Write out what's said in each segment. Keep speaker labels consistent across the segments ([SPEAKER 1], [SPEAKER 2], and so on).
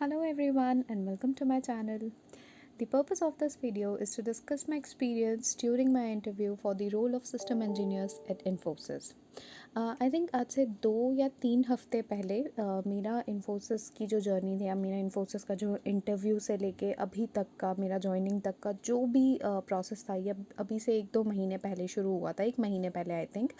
[SPEAKER 1] Hello everyone and welcome to my channel. The purpose of this video is to discuss my experience during my interview for the role of system engineers at Infosys. I think आज से 2 या 3 हफ्ते पहले मेरा इन्फोसिस की जो journey थी या मेरा इन्फोसिस का जो इंटरव्यू से लेके अभी तक का मेरा जॉइनिंग तक का जो भी प्रोसेस था ये अभी से 1-2 महीने पहले शुरू हुआ था, 1 महीने पहले आई थिंक।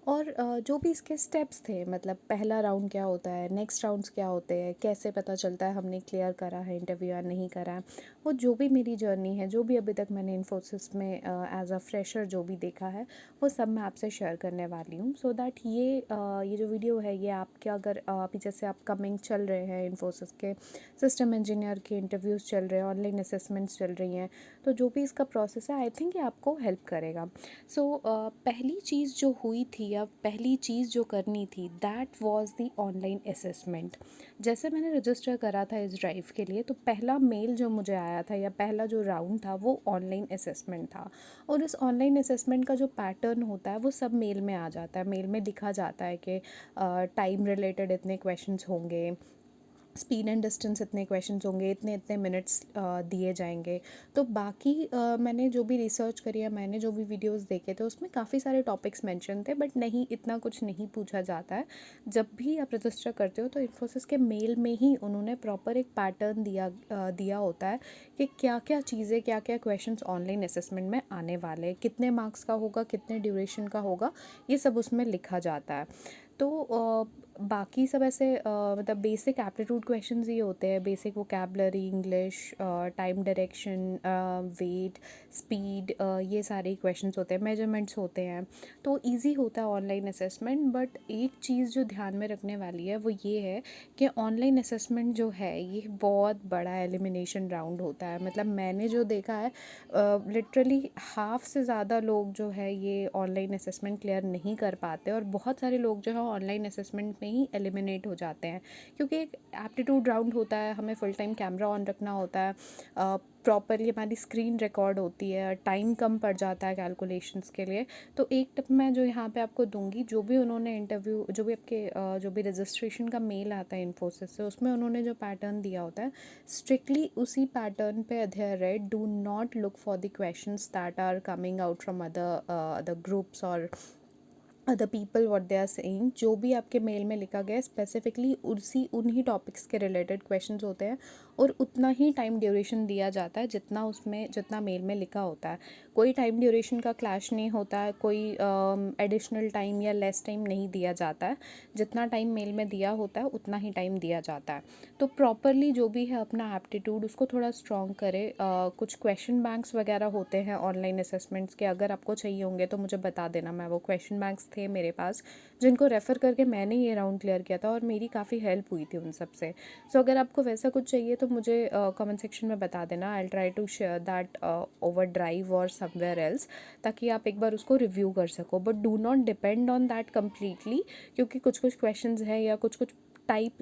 [SPEAKER 1] और जो भी इसके स्टेप्स थे, मतलब पहला राउंड क्या होता है, नेक्स्ट राउंड्स क्या होते हैं, कैसे पता चलता है हमने क्लियर करा है इंटरव्यू या नहीं करा है, वो जो भी मेरी जर्नी है, जो भी अभी तक मैंने इन्फोसिस में एज अ फ्रेशर जो भी देखा है, वो सब मैं आपसे शेयर करने वाली हूँ। सो दैट ये जो वीडियो है ये आपके अगर अभी जैसे आप कमिंग चल रहे हैं, इन्फोसिस के सिस्टम इंजीनियर के इंटरव्यूज़ चल रहे हैं, ऑनलाइन असेसमेंट्स चल रही हैं, तो जो भी इसका प्रोसेस है आई थिंक ये आपको हेल्प करेगा। सो पहली चीज़ जो हुई थी या पहली चीज़ जो करनी थी that was the online assessment. जैसे मैंने रजिस्टर करा था इस ड्राइव के लिए, तो पहला मेल जो मुझे आया था या पहला जो राउंड था वो ऑनलाइन असेसमेंट था। और इस ऑनलाइन असेसमेंट का जो पैटर्न होता है वो सब मेल में आ जाता है। मेल में लिखा जाता है कि टाइम रिलेटेड इतने क्वेश्चंस होंगे, स्पीड एंड डिस्टेंस इतने क्वेश्चंस होंगे, इतने इतने मिनट्स दिए जाएंगे। तो बाकी मैंने जो भी रिसर्च करी है, मैंने जो भी वीडियोस देखे थे, उसमें काफ़ी सारे टॉपिक्स मेंशन थे, बट नहीं, इतना कुछ नहीं पूछा जाता है। जब भी आप रजिस्टर करते हो तो इन्फोसिस के मेल में ही उन्होंने प्रॉपर एक पैटर्न दिया होता है कि क्या क्या चीज़ें, क्या क्या क्वेश्चंस ऑनलाइन असेसमेंट में आने वाले हैं, कितने मार्क्स का होगा, कितने ड्यूरेशन का होगा, ये सब उसमें लिखा जाता है। तो बाकी सब ऐसे मतलब बेसिक एप्टीट्यूड क्वेश्चंस ही होते हैं, basic vocabulary, English, time direction, weight, speed, ये सारे क्वेश्चंस होते हैं, मेजरमेंट्स होते हैं। तो इजी होता है ऑनलाइन असेसमेंट। बट एक चीज़ जो ध्यान में रखने वाली है वो ये है कि ऑनलाइन असेसमेंट जो है ये बहुत बड़ा एलिमिनेशन राउंड होता है। मतलब मैंने जो देखा है, लिटरली हाफ से ज़्यादा लोग जो है ये ऑनलाइन असेसमेंट क्लियर नहीं कर पाते, और बहुत सारे लोग जो है ऑनलाइन असेसमेंट में ही एलिमिनेट हो जाते हैं। क्योंकि एक एप्टीट्यूड राउंड होता है, हमें फुल टाइम कैमरा ऑन रखना होता है, प्रॉपरली हमारी स्क्रीन रिकॉर्ड होती है, टाइम कम पड़ जाता है कैलकुलेशंस के लिए। तो एक टिप मैं जो यहाँ पे आपको दूंगी, जो भी उन्होंने इंटरव्यू, जो भी आपके जो भी रजिस्ट्रेशन का मेल आता है इन्फोसिस से, उसमें उन्होंने जो पैटर्न दिया होता है, स्ट्रिक्टली उसी पैटर्न पे अधेयर रहे। Do not look for the questions that are coming out from other groups और other people what they are saying. जो भी आपके मेल में लिखा गया है स्पेसिफिकली उसी उन्हीं टॉपिक्स के रिलेटेड क्वेश्चंस होते हैं, और उतना ही टाइम ड्यूरेशन दिया जाता है जितना उसमें, जितना मेल में लिखा होता है। कोई टाइम ड्यूरेशन का क्लैश नहीं होता है, कोई एडिशनल टाइम या लेस टाइम नहीं दिया जाता है। जितना टाइम मेल में दिया होता है उतना ही टाइम दिया जाता है। तो प्रॉपरली जो भी है अपना एप्टीट्यूड उसको थोड़ा स्ट्रॉन्ग करे। कुछ क्वेश्चन बैंक्स वगैरह होते हैं ऑनलाइन असेसमेंट्स के, अगर आपको चाहिए होंगे तो मुझे बता देना। मैं वो क्वेश्चन बैंक्स थे मेरे पास जिनको रेफ़र करके मैंने ये राउंड क्लियर किया था, और मेरी काफ़ी हेल्प हुई थी उन सब से। सो अगर आपको वैसा कुछ चाहिए तो मुझे कमेंट सेक्शन में बता देना। I will try to share that over drive और समवेयर एल्स, ताकि आप एक बार उसको रिव्यू कर सको। But do not depend on that completely, क्योंकि कुछ कुछ क्वेश्चंस हैं या कुछ कुछ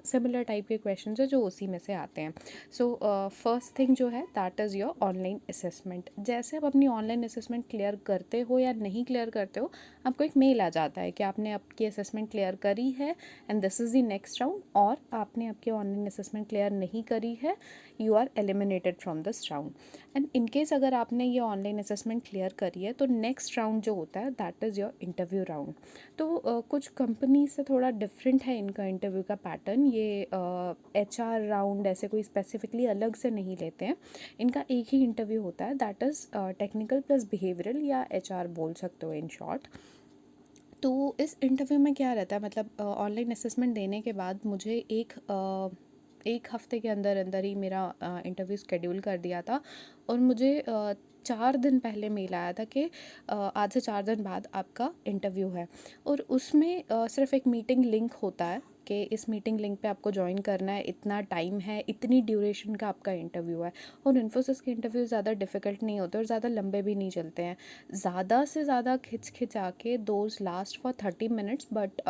[SPEAKER 1] सिमिलर टाइप के क्वेश्चंस हैं जो उसी में से आते हैं। सो फर्स्ट थिंग जो है that is your online assessment. जैसे आप अपनी ऑनलाइन असेसमेंट क्लियर करते हो या नहीं क्लियर करते हो, आपको एक मेल आ जाता है कि आपने आपकी असेसमेंट क्लियर करी है and this is the next round, और आपने आपकी ऑनलाइन असेसमेंट क्लियर नहीं करी है, you are eliminated from this round. And in case अगर आपने ये ऑनलाइन असेसमेंट क्लियर करी है तो नेक्स्ट राउंड जो होता है that is your interview round. तो कुछ कंपनी से थोड़ा डिफरेंट है इनका इंटरव्यू का पैटर्न। ये HR राउंड ऐसे कोई स्पेसिफिकली अलग से नहीं लेते हैं। इनका एक ही इंटरव्यू होता है that is technical plus behavioural, या HR बोल सकते हो इन शॉर्ट। तो इस इंटरव्यू में क्या रहता है, मतलब ऑनलाइन असेसमेंट देने के बाद मुझे एक हफ्ते के अंदर अंदर ही मेरा इंटरव्यू स्केड्यूल कर दिया था, और मुझे 4 दिन पहले मेल आया था कि आज से 4 दिन बाद आपका इंटरव्यू है। और उसमें सिर्फ एक मीटिंग लिंक होता है कि इस मीटिंग लिंक पे आपको ज्वाइन करना है, इतना टाइम है, इतनी ड्यूरेशन का आपका इंटरव्यू है। और इन्फोसिस के इंटरव्यू ज़्यादा डिफ़िकल्ट नहीं होते और ज़्यादा लंबे भी नहीं चलते हैं। ज़्यादा से ज़्यादा खिंचा के those last for 30 minutes, but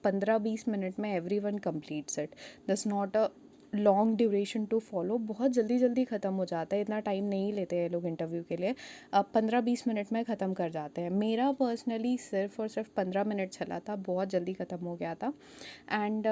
[SPEAKER 1] 15-20 minute में every one completes it. This not a long duration to follow. बहुत जल्दी जल्दी ख़त्म हो जाता है, इतना टाइम नहीं लेते हैं लोग इंटरव्यू के लिए। 15-20 मिनट में ख़त्म कर जाते हैं। मेरा पर्सनली सिर्फ और सिर्फ 15 मिनट चला था, बहुत जल्दी ख़त्म हो गया था। एंड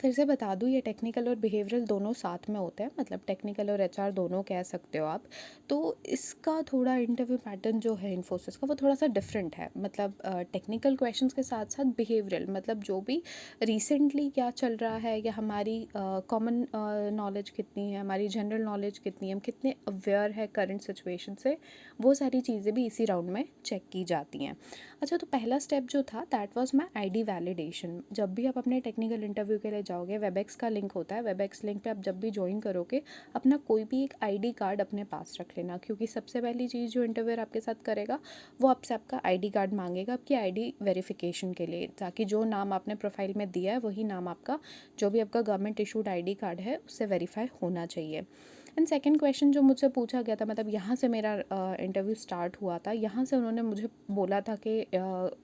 [SPEAKER 1] फिर से बता दूँ, ये टेक्निकल और बिहेवियरल दोनों साथ में होते हैं, मतलब टेक्निकल और एचआर दोनों कह सकते हो आप। तो इसका थोड़ा इंटरव्यू पैटर्न जो है इन्फोसिस का, वो थोड़ा सा डिफरेंट है। मतलब टेक्निकल क्वेश्चंस के साथ साथ बिहेवियरल, मतलब जो भी रिसेंटली क्या चल रहा है, या हमारी कॉमन नॉलेज कितनी है, हमारी जनरल नॉलेज कितनी है, हम कितने अवेयर है करंट सिचुएशन से, वो सारी चीज़ें भी इसी राउंड में चेक की जाती हैं। अच्छा, तो पहला स्टेप जो था that was my ID validation. जब भी आप अपने टेक्निकल इंटरव्यू के लिए जाओगे, वेबएक्स का लिंक होता है, वेबएक्स लिंक पे आप जब भी ज्वाइन करोगे, अपना कोई भी एक आईडी कार्ड अपने पास रख लेना, क्योंकि सबसे पहली चीज़ जो इंटरव्यूअर आपके साथ करेगा, वो आपसे आपका आईडी कार्ड मांगेगा, आपकी आईडी वेरिफिकेशन के लिए, ताकि जो नाम आपने प्रोफाइल में दिया है वही नाम आपका, जो भी आपका गवर्नमेंट इशूड आईडी कार्ड है, उससे वेरीफाई होना चाहिए। एंड सेकंड क्वेश्चन जो मुझसे पूछा गया था, मतलब यहाँ से मेरा इंटरव्यू स्टार्ट हुआ था, यहाँ से उन्होंने मुझे बोला था कि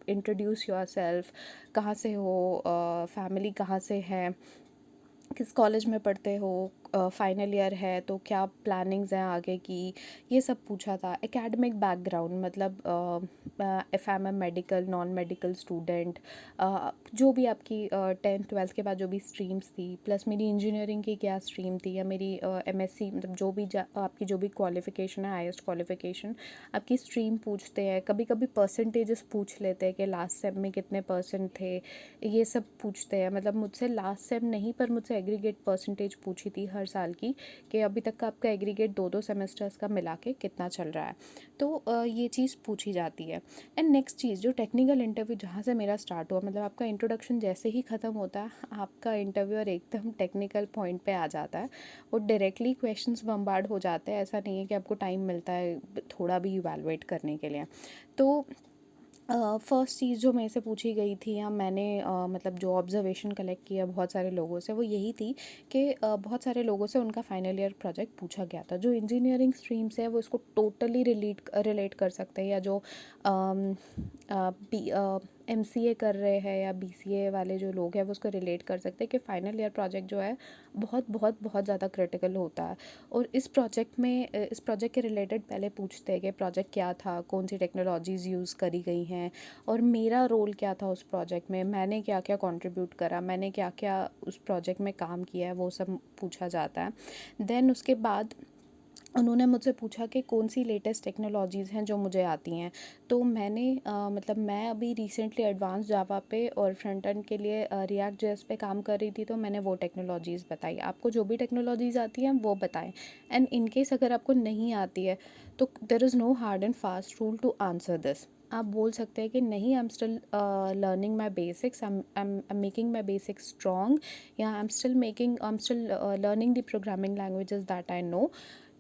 [SPEAKER 1] इंट्रोड्यूस योर सेल्फ, कहाँ से हो, फैमिली कहाँ से है, किस कॉलेज में पढ़ते हो, फाइनल ईयर है तो क्या प्लानिंग्स हैं आगे की, ये सब पूछा था। एकेडमिक बैकग्राउंड, मतलब if I am a medical, non medical student, जो भी आपकी 10th 12th के बाद जो भी स्ट्रीम्स थी, प्लस मेरी इंजीनियरिंग की क्या स्ट्रीम थी, या मेरी एमएससी, मतलब जो भी आपकी जो भी क्वालिफ़िकेशन है, हाईएस्ट क्वालिफ़िकेशन, आपकी स्ट्रीम पूछते हैं। कभी कभी परसेंटेजेस पूछ लेते हैं कि लास्ट सेम में कितने परसेंट थे, ये सब पूछते हैं। मतलब मुझसे लास्ट सेम नहीं, पर मुझसे एग्रीगेट परसेंटेज पूछी थी हर साल की, कि अभी तक का आपका एग्रीगेट 2-2 सेमेस्टर्स का मिला के कितना चल रहा है। तो ये चीज़ पूछी जाती है। एंड नेक्स्ट चीज़, जो टेक्निकल इंटरव्यू जहाँ से मेरा स्टार्ट हुआ, मतलब आपका इंट्रोडक्शन जैसे ही ख़त्म होता है, आपका इंटरव्यूअर एकदम टेक्निकल पॉइंट पे आ जाता है, वो डायरेक्टली क्वेश्चंस बम्बार्ड हो जाते हैं। ऐसा नहीं है कि आपको टाइम मिलता है थोड़ा भी इवैल्यूएट करने के लिए। तो फर्स्ट चीज़ जो मेरे से पूछी गई थी, या मैंने मतलब जो ऑब्जर्वेशन कलेक्ट किया बहुत सारे लोगों से, वो यही थी कि बहुत सारे लोगों से उनका फाइनल ईयर प्रोजेक्ट पूछा गया था। जो इंजीनियरिंग स्ट्रीम से है वो इसको टोटली रिलेट कर सकते हैं, या जो एमसीए कर रहे हैं या बीसीए वाले जो लोग हैं वो उसको रिलेट कर सकते हैं, कि फ़ाइनल ईयर प्रोजेक्ट जो है बहुत बहुत बहुत ज़्यादा क्रिटिकल होता है। और इस प्रोजेक्ट में इस प्रोजेक्ट के रिलेटेड पहले पूछते हैं कि प्रोजेक्ट क्या था, कौन सी टेक्नोलॉजीज़ यूज़ करी गई हैं, और मेरा रोल क्या था उस प्रोजेक्ट में, मैंने क्या क्या कंट्रीब्यूट करा, मैंने क्या क्या उस प्रोजेक्ट में काम किया है, वो सब पूछा जाता है। देन उसके बाद उन्होंने मुझसे पूछा कि कौन सी लेटेस्ट टेक्नोलॉजीज़ हैं जो मुझे आती हैं। तो मैंने मतलब मैं अभी रिसेंटली एडवांस जावा पे और फ्रंट एंड के लिए रिएक्ट जेएस पे काम कर रही थी, तो मैंने वो टेक्नोलॉजीज़ बताई। आपको जो भी टेक्नोलॉजीज़ आती हैं वो बताएं। एंड इन केस अगर आपको नहीं आती है, तो there is no hard and fast rule to answer this. आप बोल सकते हैं कि नहीं, I am still learning my basics, I am making my basics strong, या I am still learning the programming languages that I know.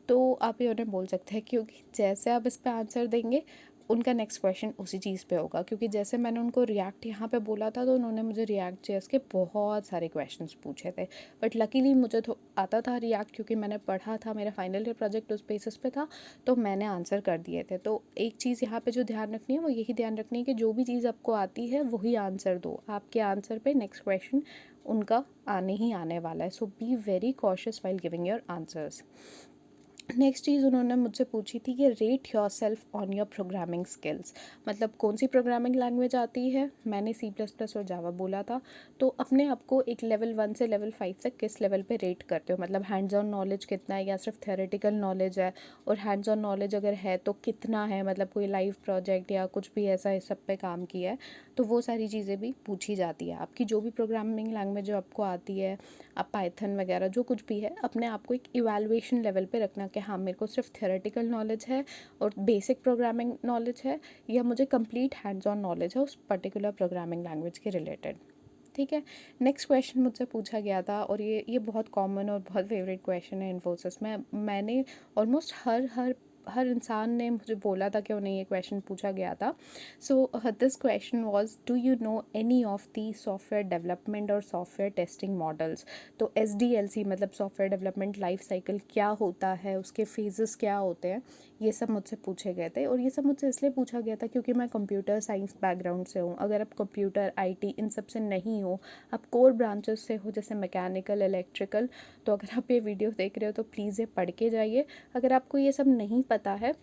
[SPEAKER 1] तो आप ये उन्हें बोल सकते हैं, क्योंकि जैसे आप इस पे आंसर देंगे, उनका नेक्स्ट क्वेश्चन उसी चीज़ पे होगा। क्योंकि जैसे मैंने उनको रिएक्ट यहाँ पे बोला था, तो उन्होंने मुझे रिएक्ट जेएस के बहुत सारे क्वेश्चंस पूछे थे। बट लकीली मुझे तो आता था रिएक्ट, क्योंकि मैंने पढ़ा था, मेरा फाइनल ईयर प्रोजेक्ट उस बेसिस पे था, तो मैंने आंसर कर दिए थे। तो एक चीज़ यहाँ पे जो ध्यान रखनी है, वो यही ध्यान रखनी है कि जो भी चीज़ आपको आती है वही आंसर दो। आपके आंसर पे नेक्स्ट क्वेश्चन उनका आने ही आने वाला है। So be very cautious while giving your answers. Next चीज़ उन्होंने मुझसे पूछी थी कि rate your self on your programming skills. मतलब कौन सी प्रोग्रामिंग लैंग्वेज आती है, मैंने C++ और जावा बोला था। तो अपने आप को एक लेवल 1 से लेवल 5 तक किस लेवल पे रेट करते हो, मतलब हैंड्स ऑन नॉलेज कितना है, या सिर्फ थ्योरेटिकल नॉलेज है, और हैंड्स ऑन नॉलेज अगर है तो कितना है, मतलब कोई लाइव प्रोजेक्ट या कुछ भी ऐसा इस सब पे काम किया है। तो वो सारी चीज़ें भी पूछी जाती है। आपकी जो भी प्रोग्रामिंग लैंग्वेज जो आपको आती है, आप पाइथन वगैरह जो कुछ भी है, अपने आप को एक इवैल्यूएशन लेवल पे रखना कि हाँ, मेरे को सिर्फ थ्योरेटिकल नॉलेज है और बेसिक प्रोग्रामिंग नॉलेज है, या मुझे कंप्लीट हैंड्स ऑन नॉलेज है उस पर्टिकुलर प्रोग्रामिंग लैंग्वेज के रिलेटेड। ठीक है। नेक्स्ट क्वेश्चन मुझसे पूछा गया था, और ये बहुत कॉमन और बहुत फेवरेट क्वेश्चन है इन्फोसिस में। मैंने ऑलमोस्ट हर इंसान ने मुझे बोला था कि उन्हें ये क्वेश्चन पूछा गया था। So this question was, do you know any of the software development और सॉफ्टवेयर टेस्टिंग मॉडल्स। तो SDLC मतलब सॉफ्टवेयर डेवलपमेंट लाइफ साइकिल क्या होता है, उसके फेजेस क्या होते हैं, ये सब मुझसे पूछे गए थे। और ये सब मुझसे इसलिए पूछा गया था क्योंकि मैं कंप्यूटर साइंस बैकग्राउंड से हूँ। अगर आप कंप्यूटर IT इन सब से नहीं हो, आप कोर ब्रांचेस से हो, जैसे मैकेनिकल, इलेक्ट्रिकल, तो अगर आप ये वीडियो देख रहे हो तो प्लीज़ ये पढ़ के जाइए। अगर आपको ये सब नहीं पता है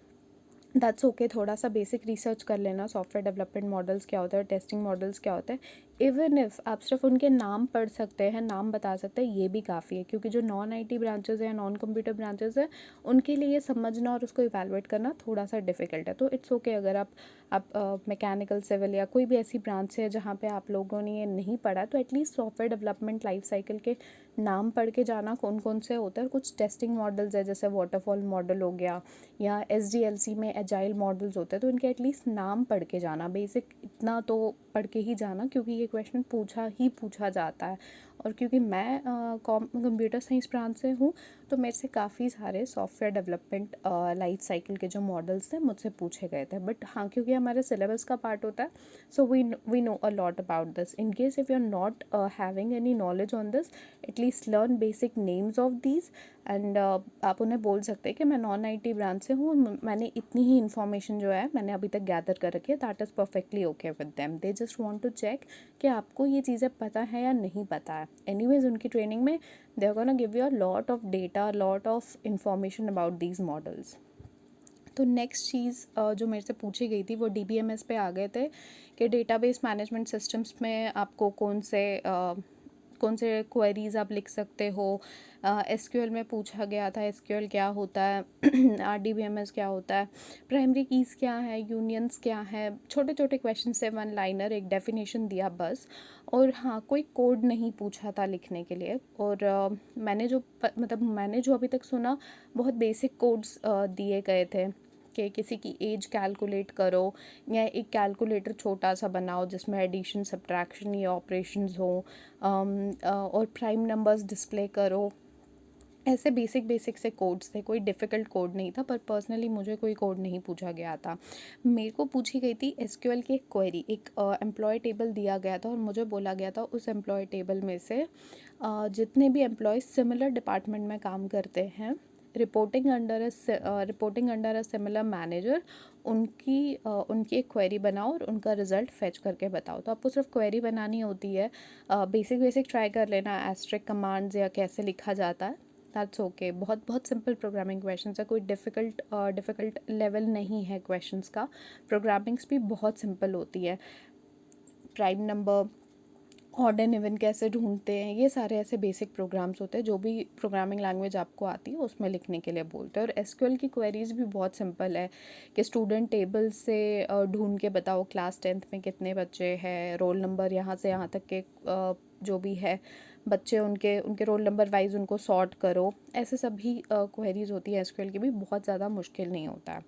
[SPEAKER 1] दैट्स ओके, थोड़ा सा बेसिक रिसर्च कर लेना, सॉफ्टवेयर डेवलपमेंट मॉडल्स क्या होता है, टेस्टिंग मॉडल्स क्या होते हैं। इवन इफ़ आप सिर्फ उनके नाम पढ़ सकते हैं, नाम बता सकते हैं, ये भी काफ़ी है, क्योंकि जो नॉन आईटी ब्रांचेस हैं, नॉन कंप्यूटर ब्रांचेस हैं, उनके लिए ये समझना और उसको इवैल्यूएट करना थोड़ा सा डिफिकल्ट है। तो इट्स ओके अगर आप मैकेनिकल, सिविल या कोई भी ऐसी ब्रांच है जहाँ पे आप लोगों ने ये नहीं पढ़ा, तो at least software development life cycle के नाम पढ़ के जाना, कौन कौन से होते हैं। कुछ टेस्टिंग मॉडल्स है, जैसे वाटरफॉल मॉडल हो गया, या SDLC में एजाइल मॉडल्स होते हैं, तो इनके एटलीस्ट नाम पढ़ के जाना, बेसिक इतना तो पढ़ के ही जाना, क्योंकि ये क्वेश्चन पूछा जाता है। और क्योंकि मैं कंप्यूटर साइंस ब्रांच से हूँ, तो मेरे से काफ़ी सारे सॉफ्टवेयर डेवलपमेंट लाइफ साइकिल के जो मॉडल्स थे मुझसे पूछे गए थे। बट हाँ, क्योंकि हमारे सिलेबस का पार्ट होता है, so we know a lot about this. In case if you are not having any knowledge on this, at least learn basic names of these, and आप उन्हें बोल सकते हैं कि मैं नॉन आईटी ब्रांच से हूँ, मैंने इतनी ही इन्फॉर्मेशन जो है मैंने अभी तक गैदर कर रखी है, that is perfectly okay with them. They just want to check कि आपको ये चीज़ें पता है या नहीं पता है। एनीवेज उनकी ट्रेनिंग में they are gonna give you a lot of data, lot of information about these models. तो नेक्स्ट चीज़ जो मेरे से पूछी गई थी वो DBMS पे आ गए थे, कि डेटाबेस मैनेजमेंट सिस्टम्स में आपको कौन से क्वेरीज आप लिख सकते हो। SQL में पूछा गया था, SQL क्या होता है, RDBMS क्या होता है, प्राइमरी कीज़ क्या है, यूनियंस क्या है, छोटे छोटे क्वेश्चन से, वन लाइनर, एक डेफिनेशन दिया बस। और हाँ, कोई कोड नहीं पूछा था लिखने के लिए। और मैंने जो अभी तक सुना, बहुत बेसिक कोड्स दिए गए थे, कि किसी की एज कैलकुलेट करो, या एक कैलकुलेटर छोटा सा बनाओ जिसमें एडिशन, सब्ट्रैक्शन या ऑपरेशंस हो, और प्राइम नंबर्स डिस्प्ले करो। ऐसे बेसिक बेसिक से कोड्स थे, कोई डिफ़िकल्ट कोड नहीं था। पर पर्सनली मुझे कोई कोड नहीं पूछा गया था। मेरे को पूछी गई थी SQL की एक क्वेरी, एक एम्प्लॉय टेबल दिया गया था, और मुझे बोला गया था उस एम्प्लॉय टेबल में से जितने भी एम्प्लॉयज़ सिमिलर डिपार्टमेंट में काम करते हैं, reporting under a similar manager, उनकी एक क्वेरी बनाओ और उनका रिजल्ट फेच करके बताओ। तो आपको सिर्फ क्वेरी बनानी होती है, बेसिक बेसिक ट्राई कर लेना, एस्ट्रिक कमांड्स या कैसे लिखा जाता है, दैट्स ओके। बहुत बहुत सिंपल प्रोग्रामिंग क्वेश्चंस है, कोई डिफ़िकल्ट लेवल नहीं है क्वेश्चंस का। प्रोग्रामिंग्स भी बहुत सिंपल होती है, prime number, odd and even कैसे ढूंढते हैं, ये सारे ऐसे बेसिक प्रोग्राम्स होते हैं जो भी प्रोग्रामिंग लैंग्वेज आपको आती है उसमें लिखने के लिए बोलते हैं। और SQL की क्वेरीज भी बहुत सिंपल है, कि स्टूडेंट टेबल से ढूंढ के बताओ क्लास 10th में कितने बच्चे हैं, रोल नंबर यहाँ से यहाँ तक के जो भी है बच्चे, उनके उनके रोल नंबर वाइज उनको सॉर्ट करो। ऐसे सभी क्वेरीज होती है SQL की भी, बहुत ज़्यादा मुश्किल नहीं होता है।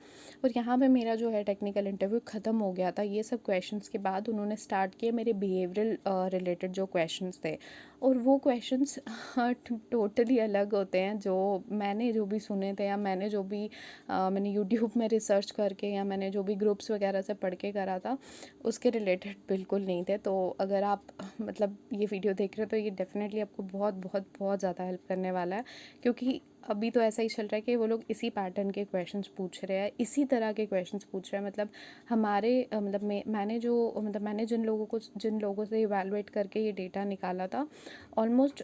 [SPEAKER 1] और यहाँ पे मेरा जो है टेक्निकल इंटरव्यू ख़त्म हो गया था। ये सब क्वेश्चंस के बाद उन्होंने स्टार्ट किए मेरे बिहेवियरल रिलेटेड जो क्वेश्चंस थे, और वो क्वेश्चंस टोटली अलग होते हैं जो भी सुने थे, या मैंने यूट्यूब में रिसर्च करके, या मैंने जो भी ग्रुप्स वगैरह से पढ़ के करा था, उसके रिलेटेड बिल्कुल नहीं थे। तो अगर आप मतलब ये वीडियो देख रहे हो, तो ये डेफिनेटली आपको बहुत बहुत बहुत ज़्यादा हेल्प करने वाला है, क्योंकि अभी तो ऐसा ही चल रहा है कि वो लोग इसी पैटर्न के क्वेश्चंस पूछ रहे हैं, इसी तरह के क्वेश्चंस पूछ रहे हैं। मतलब मैंने जिन लोगों से इवैल्यूएट करके ये डेटा निकाला था, ऑलमोस्ट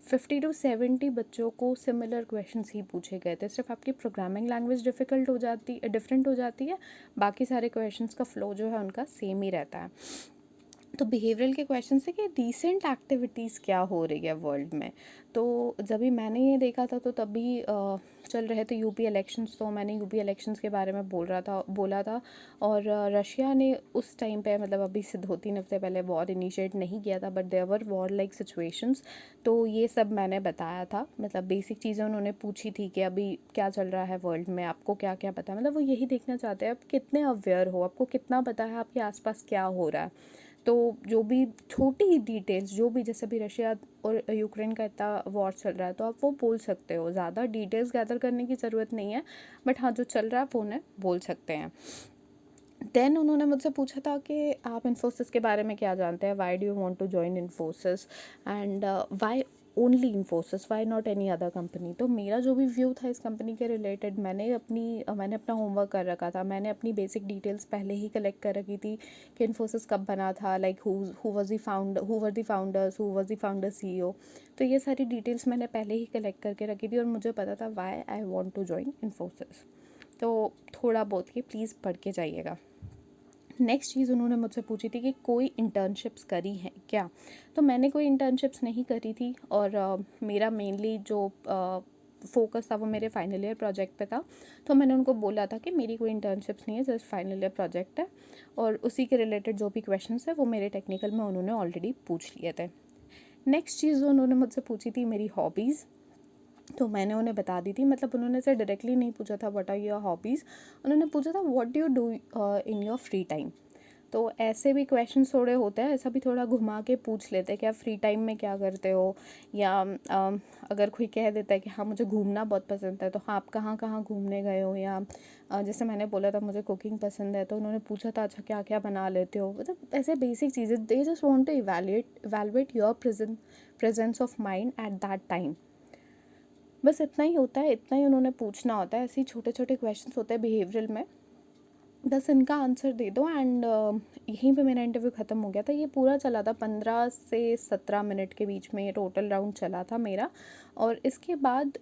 [SPEAKER 1] 50 to 70 बच्चों को सिमिलर क्वेश्चंस ही पूछे गए थे। सिर्फ आपकी प्रोग्रामिंग लैंग्वेज डिफरेंट हो जाती है, बाकी सारे क्वेश्चंस का फ्लो जो है उनका सेम ही रहता है। तो बिहेवियरल के क्वेश्चन से कि रीसेंट एक्टिविटीज़ क्या हो रही है वर्ल्ड में। तो जब भी मैंने ये देखा था, तो तभी चल रहे थे यूपी इलेक्शंस, तो मैंने यूपी इलेक्शंस के बारे में बोला था। और रशिया ने उस टाइम पे, मतलब अभी से 2-3 हफ्ते पहले, वॉर इनिशिएट नहीं किया था, but there were war like situations. तो ये सब मैंने बताया था, मतलब बेसिक चीज़ें उन्होंने पूछी थी कि अभी क्या चल रहा है वर्ल्ड में, आपको क्या क्या पता है। मतलब वो यही देखना चाहते हैं आप कितने अवेयर हो, आपको कितना पता है आपके आसपास क्या हो रहा है। तो जो भी छोटी डिटेल्स, जो भी, जैसे भी रशिया और यूक्रेन का इतना वॉर चल रहा है, तो आप वो बोल सकते हो, ज़्यादा डिटेल्स गैदर करने की ज़रूरत नहीं है, बट हाँ, जो चल रहा है वो उन्हें बोल सकते हैं। देन उन्होंने मुझसे पूछा था कि आप इन्फोसिस के बारे में क्या जानते हैं, why do you want to join Infosys, and why only Infosys, why not any other company. तो मेरा जो भी व्यू था इस कंपनी के रिलेटेड, मैंने अपना होमवर्क कर रखा था, मैंने अपनी बेसिक डिटेल्स पहले ही कलेक्ट कर रखी थी, कि इन्फोसिस कब बना था, like who were the founder CEO। तो ये सारी डिटेल्स मैंने पहले ही कलेक्ट करके रखी थी, और मुझे पता था why I want to join Infosys. तो थोड़ा बहुत ये प्लीज़ पढ़ के जाइएगा। नेक्स्ट चीज़ उन्होंने मुझसे पूछी थी कि कोई इंटर्नशिप्स करी हैं क्या? तो मैंने कोई इंटर्नशिप्स नहीं करी थी, और मेरा मेनली जो फ़ोकस था वो मेरे फाइनल ईयर प्रोजेक्ट पे था। तो मैंने उनको बोला था कि मेरी कोई इंटर्नशिप्स नहीं है, जस्ट फाइनल ईयर प्रोजेक्ट है, और उसी के रिलेटेड जो भी क्वेश्चंस है वो मेरे टेक्निकल में उन्होंने ऑलरेडी पूछ लिए थे। नेक्स्ट चीज़ जो उन्होंने मुझसे पूछी थी मेरी हॉबीज़, तो मैंने उन्हें बता दी थी। मतलब उन्होंने से डायरेक्टली नहीं पूछा था व्हाट आर योर हॉबीज़, उन्होंने पूछा था what do you do in your free time. तो ऐसे भी क्वेश्चन थोड़े होते हैं, ऐसा भी थोड़ा घुमा के पूछ लेते हैं कि आप फ्री टाइम में क्या करते हो, या अगर कोई कह देता है कि हाँ मुझे घूमना बहुत पसंद है, तो हाँ आप कहाँ कहाँ घूमने गए हो, या जैसे मैंने बोला था मुझे कुकिंग पसंद है, तो उन्होंने पूछा था अच्छा क्या क्या बना लेते हो। मतलब ऐसे बेसिक चीज़ें, they just want to evaluate your presence of mind at that time. बस इतना ही होता है, इतना ही उन्होंने पूछना होता है। ऐसे ही छोटे छोटे क्वेश्चंस होते हैं बिहेवियरल में, बस इनका आंसर दे दो एंड यहीं पे मेरा इंटरव्यू ख़त्म हो गया था। ये पूरा चला था 15 से 17 मिनट के बीच में, ये टोटल राउंड चला था मेरा। और इसके बाद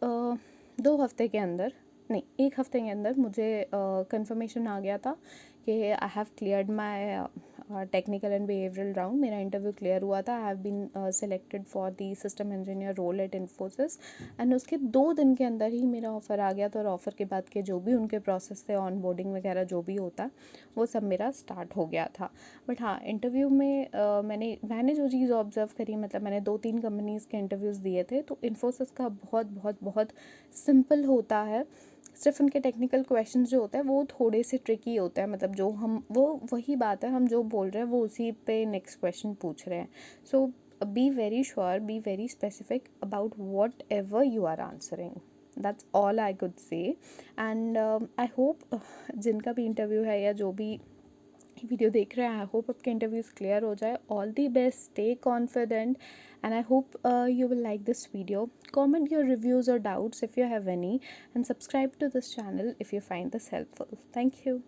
[SPEAKER 1] 2 हफ्ते के अंदर, नहीं 1 हफ्ते के अंदर मुझे कंफर्मेशन आ गया था कि I have cleared my technical and behavioural round. मेरा इंटरव्यू क्लियर हुआ था, I have been selected for the system engineer role at Infosys. And उसके 2 दिन के अंदर ही मेरा ऑफ़र आ गया था, और ऑफ़र के बाद के जो भी उनके प्रोसेस थे, ऑन बोर्डिंग वगैरह जो भी होता है, वो सब मेरा स्टार्ट हो गया था। बट हाँ, इंटरव्यू में मैंने जो चीज़ ऑब्ज़र्व करी, मतलब मैंने 2-3 कंपनीज़ के इंटरव्यूज़ दिए थे, तो इन्फोसिस का बहुत बहुत बहुत सिंपल होता है। सिर्फ उनके टेक्निकल क्वेश्चंस जो होते हैं वो थोड़े से ट्रिकी होते हैं, मतलब जो हम वो वही बात है, हम जो बोल रहे हैं वो उसी पे नेक्स्ट क्वेश्चन पूछ रहे हैं। So be very sure, be very specific about whatever you are answering. That's all I could say. And I hope जिनका भी इंटरव्यू है या जो भी वीडियो देख रहे हैं, आई होप आपके इंटरव्यूज़ क्लियर हो जाए। All the best, stay confident, and I hope you will like this video. Comment your reviews or doubts if you have any, and subscribe to this channel if you find this helpful. Thank you.